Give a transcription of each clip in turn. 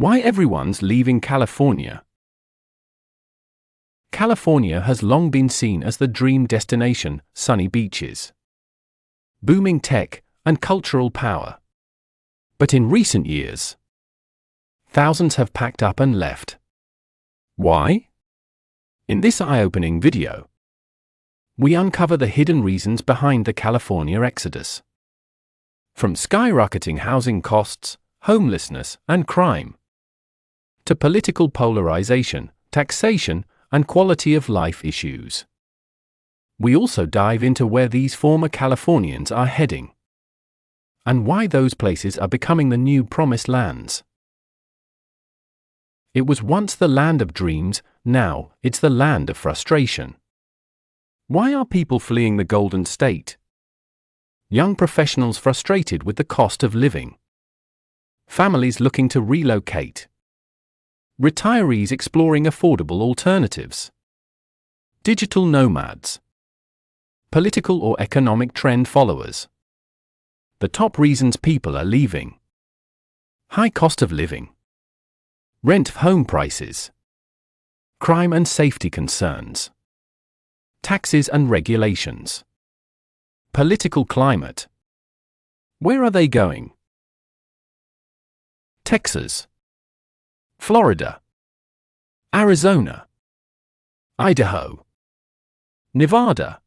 Why everyone's leaving California. California has long been seen as the dream destination, sunny beaches, booming tech, and cultural power. But in recent years, thousands have packed up and left. Why? In this eye-opening video, we uncover the hidden reasons behind the California exodus. From skyrocketing housing costs, homelessness, and crime, to political polarization, taxation, and quality of life issues. We also dive into where these former Californians are heading, and why those places are becoming the new promised lands. It was once the land of dreams, now it's the land of frustration. Why are people fleeing the Golden State? Young professionals frustrated with the cost of living. Families looking to relocate. Retirees exploring affordable alternatives. Digital nomads. Political or economic trend followers. The top reasons people are leaving. High cost of living. Rent home prices. Crime and safety concerns. Taxes and regulations. Political climate. Where are they going? Texas, Florida, Arizona, Idaho, Nevada.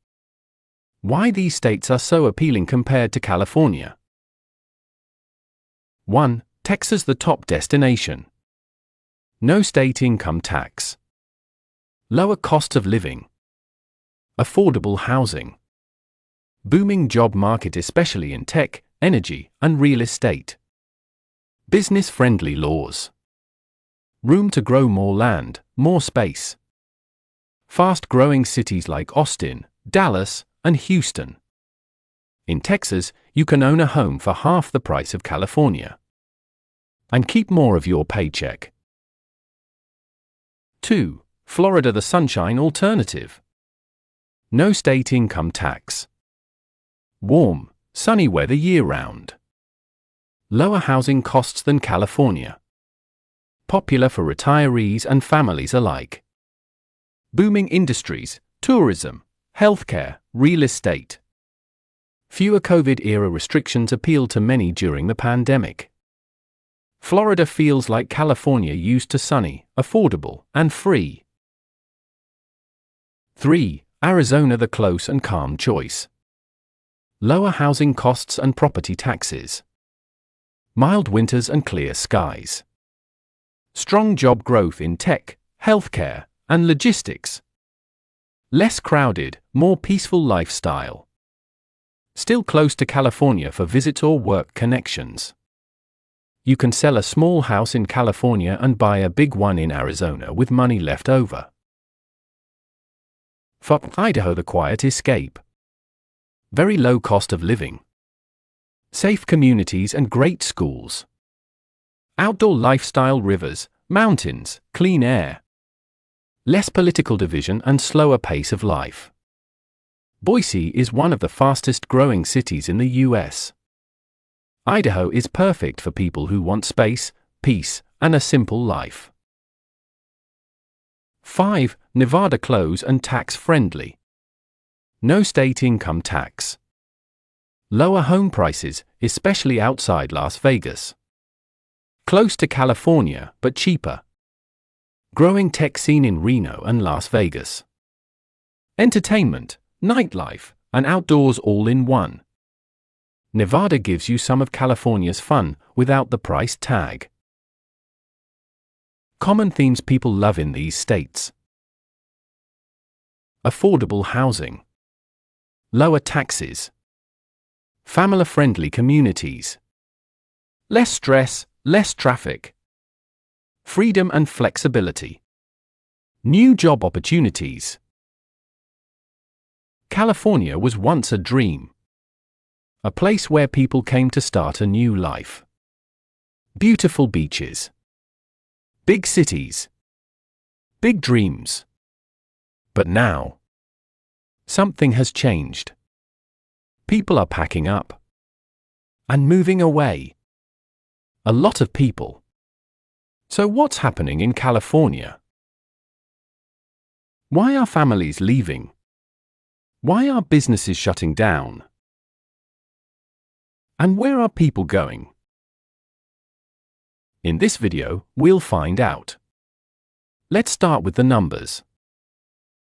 Why these states are so appealing compared to California? 1. Texas, the top destination. No state income tax. Lower cost of living. Affordable housing. Booming job market, especially in tech, energy, and real estate. Business-friendly laws. Room to grow more land, more space. Fast-growing cities like Austin, Dallas, and Houston. In Texas, you can own a home for half the price of California and keep more of your paycheck. 2. Florida, the sunshine alternative. No state income tax. Warm, sunny weather year-round. Lower housing costs than California. Popular for retirees and families alike. Booming industries, tourism, healthcare, real estate. Fewer COVID-era restrictions appealed to many during the pandemic. Florida feels like California used to: sunny, affordable, and free. 3. Arizona, the close and calm choice. Lower housing costs and property taxes. Mild winters and clear skies. Strong job growth in tech, healthcare, and logistics. Less crowded, more peaceful lifestyle. Still close to California for visit or work connections. You can sell a small house in California and buy a big one in Arizona with money left over. For Idaho, the quiet escape. Very low cost of living. Safe communities and great schools. Outdoor lifestyle, rivers, mountains, clean air. Less political division and slower pace of life. Boise is one of the fastest growing cities in the U.S. Idaho is perfect for people who want space, peace, and a simple life. 5. Nevada, close and tax-friendly. No state income tax. Lower home prices, especially outside Las Vegas. Close to California, but cheaper. Growing tech scene in Reno and Las Vegas. Entertainment, nightlife, and outdoors all in one. Nevada gives you some of California's fun without the price tag. Common themes people love in these states. Affordable housing. Lower taxes. Family-friendly communities. Less stress, less traffic. Freedom and flexibility. New job opportunities. California was once a dream. A place where people came to start a new life. Beautiful beaches. Big cities. Big dreams. But now, something has changed. People are packing up and moving away. A lot of people. So what's happening in California? Why are families leaving? Why are businesses shutting down? And where are people going? In this video, we'll find out. Let's start with the numbers.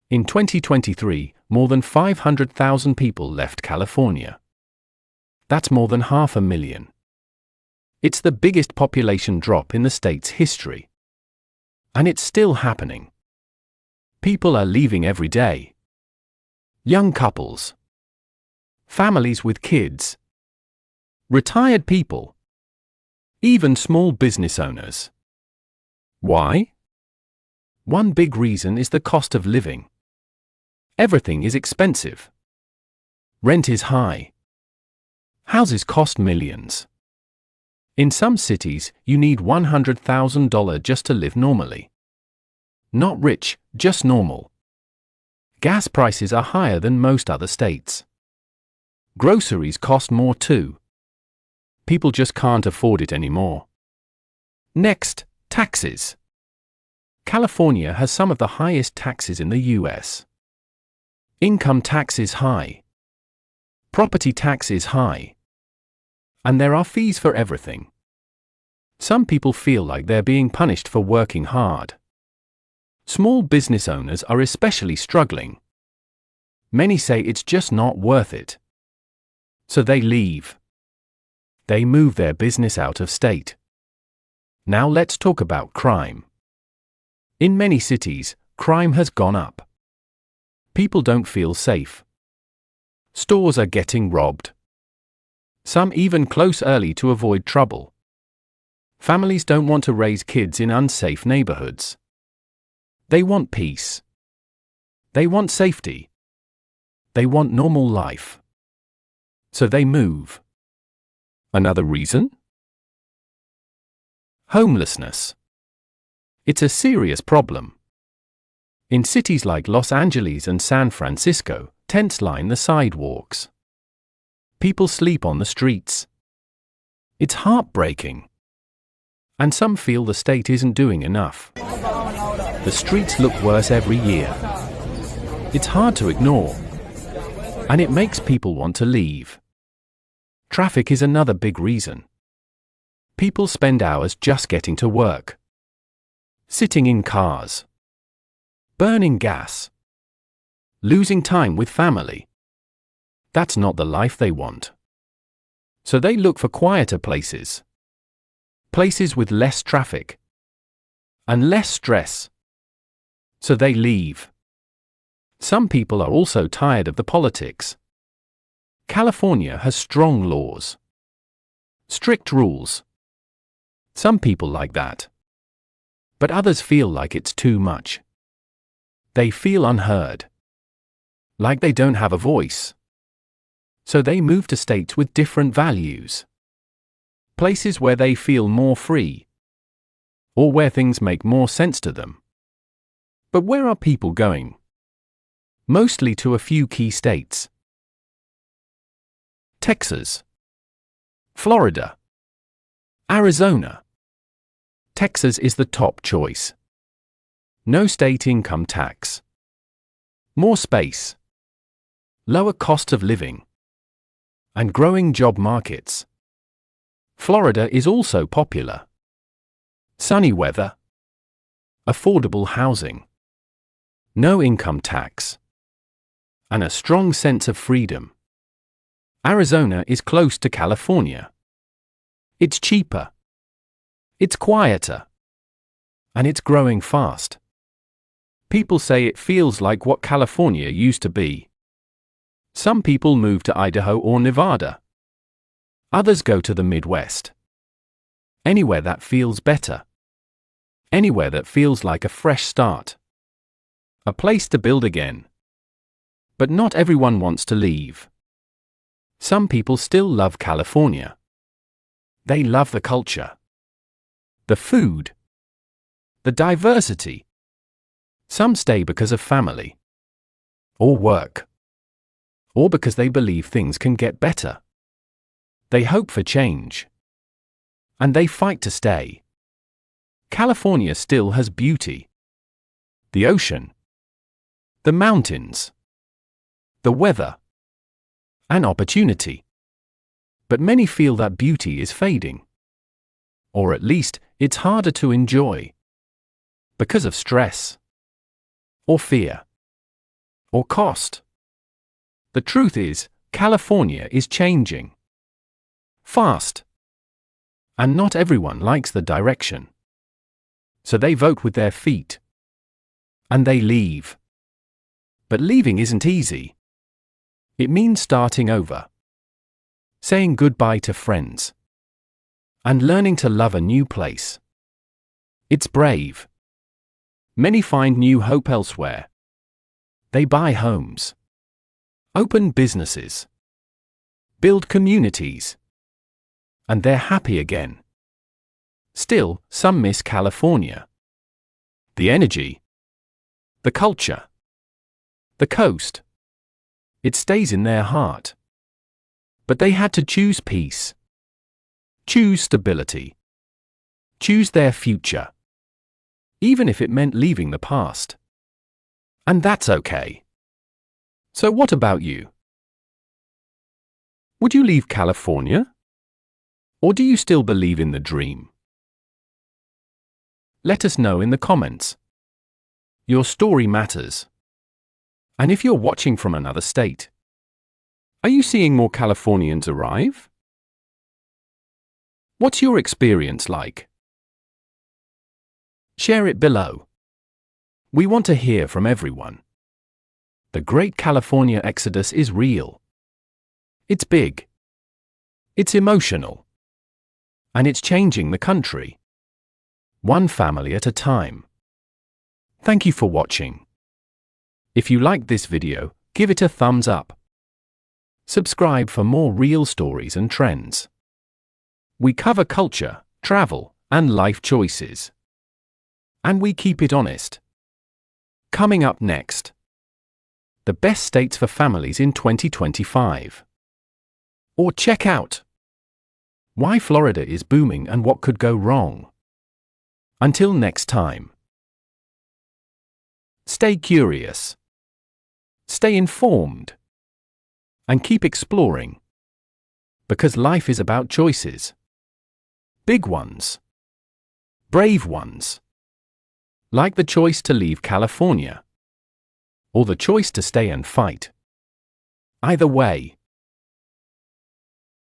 In 2023, more than 500,000 people left California. That's more than 500,000. It's the biggest population drop in the state's history. And it's still happening. People are leaving every day. Young couples. Families with kids. Retired people. Even small business owners. Why? One big reason is the cost of living. Everything is expensive. Rent is high. Houses cost millions. In some cities, you need $100,000 just to live normally. Not rich, just normal. Gas prices are higher than most other states. Groceries cost more too. People just can't afford it anymore. Next, taxes. California has some of the highest taxes in the US. Income tax is high. Property tax is high. And there are fees for everything. Some people feel like they're being punished for working hard. Small business owners are especially struggling. Many say it's just not worth it. So they leave. They move their business out of state. Now let's talk about crime. In many cities, crime has gone up. People don't feel safe. Stores are getting robbed. Some even close early to avoid trouble. Families don't want to raise kids in unsafe neighborhoods. They want peace. They want safety. They want normal life. So they move. Another reason? Homelessness. It's a serious problem. In cities like Los Angeles and San Francisco, tents line the sidewalks. People sleep on the streets. It's heartbreaking. And some feel the state isn't doing enough. The streets look worse every year. It's hard to ignore. And it makes people want to leave. Traffic is another big reason. People spend hours just getting to work. Sitting in cars. Burning gas. Losing time with family. That's not the life they want. So they look for quieter places. Places with less traffic. And less stress. So they leave. Some people are also tired of the politics. California has strong laws. Strict rules. Some people like that. But others feel like it's too much. They feel unheard. Like they don't have a voice. So they move to states with different values. Places where they feel more free. Or where things make more sense to them. But where are people going? Mostly to a few key states. Texas. Florida. Arizona. Texas is the top choice. No state income tax. More space. Lower cost of living. And growing job markets. Florida is also popular. Sunny weather. Affordable housing. No income tax. And a strong sense of freedom. Arizona is close to California. It's cheaper. It's quieter. And it's growing fast. People say it feels like what California used to be. Some people move to Idaho or Nevada. Others go to the Midwest. Anywhere that feels better. Anywhere that feels like a fresh start. A place to build again. But not everyone wants to leave. Some people still love California. They love the culture. The food. The diversity. Some stay because of family. Or work. Or because they believe things can get better. They hope for change. And they fight to stay. California still has beauty. The ocean, the mountains, the weather, and opportunity. But many feel that beauty is fading. Or at least, it's harder to enjoy. Because of stress, or fear, or cost. The truth is, California is changing. Fast. And not everyone likes the direction. So they vote with their feet. And they leave. But leaving isn't easy. It means starting over. Saying goodbye to friends. And learning to love a new place. It's brave. Many find new hope elsewhere. They buy homes. Open businesses. Build communities. And they're happy again. Still, some miss California. The energy. The culture. The coast. It stays in their heart. But they had to choose peace. Choose stability. Choose their future. Even if it meant leaving the past. And that's okay. So what about you? Would you leave California? Or do you still believe in the dream? Let us know in the comments. Your story matters. And if you're watching from another state, are you seeing more Californians arrive? What's your experience like? Share it below. We want to hear from everyone. The Great California Exodus is real. It's big. It's emotional. And it's changing the country. One family at a time. Thank you for watching. If you liked this video, give it a thumbs up. Subscribe for more real stories and trends. We cover culture, travel, and life choices. And we keep it honest. Coming up next. The best states for families in 2025. Or check out why Florida is booming and what could go wrong. Until next time. Stay curious. Stay informed. And keep exploring. Because life is about choices. Big ones. Brave ones. Like the choice to leave California. Or the choice to stay and fight. Either way.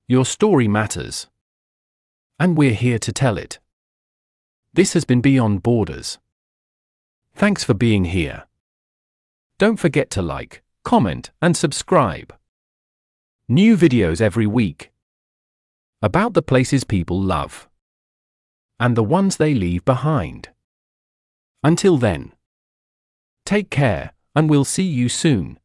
Your story matters. And we're here to tell it. This has been Beyond Borders. Thanks for being here. Don't forget to like, comment, and subscribe. New videos every week. About the places people love. And the ones they leave behind. Until then. Take care, and we'll see you soon.